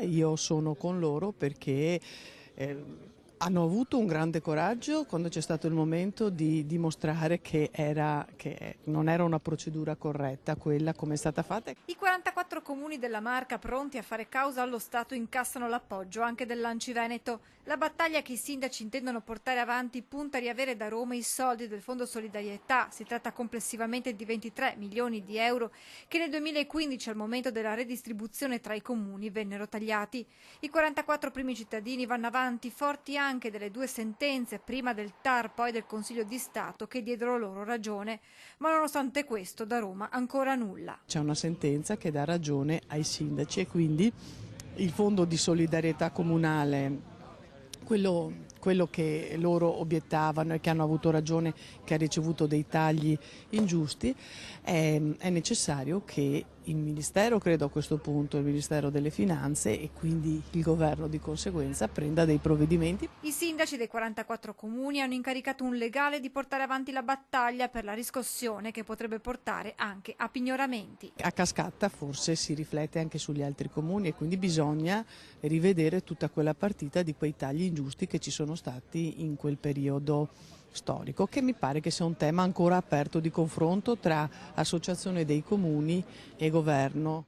io sono con loro perché hanno avuto un grande coraggio quando c'è stato il momento di dimostrare che non era una procedura corretta quella come è stata fatta. I 44 comuni della Marca pronti a fare causa allo Stato incassano l'appoggio anche dell'Anci Veneto. La battaglia che i sindaci intendono portare avanti punta a riavere da Roma i soldi del Fondo Solidarietà. Si tratta complessivamente di 23 milioni di euro che nel 2015, al momento della redistribuzione tra i comuni, vennero tagliati. I 44 primi cittadini vanno avanti, forti anche delle due sentenze, prima del TAR poi del Consiglio di Stato, che diedero loro ragione. Ma nonostante questo da Roma ancora nulla. C'è una sentenza che dà ragione ai sindaci e quindi il Fondo di solidarietà comunale, quello che loro obiettavano e che hanno avuto ragione, che ha ricevuto dei tagli ingiusti, è necessario che il Ministero, credo a questo punto, il Ministero delle Finanze e quindi il Governo di conseguenza prenda dei provvedimenti. I sindaci dei 44 comuni hanno incaricato un legale di portare avanti la battaglia per la riscossione che potrebbe portare anche a pignoramenti. A cascata forse si riflette anche sugli altri comuni e quindi bisogna rivedere tutta quella partita di quei tagli ingiusti che ci sono stati in quel periodo storico, che mi pare che sia un tema ancora aperto di confronto tra associazione dei comuni e governo.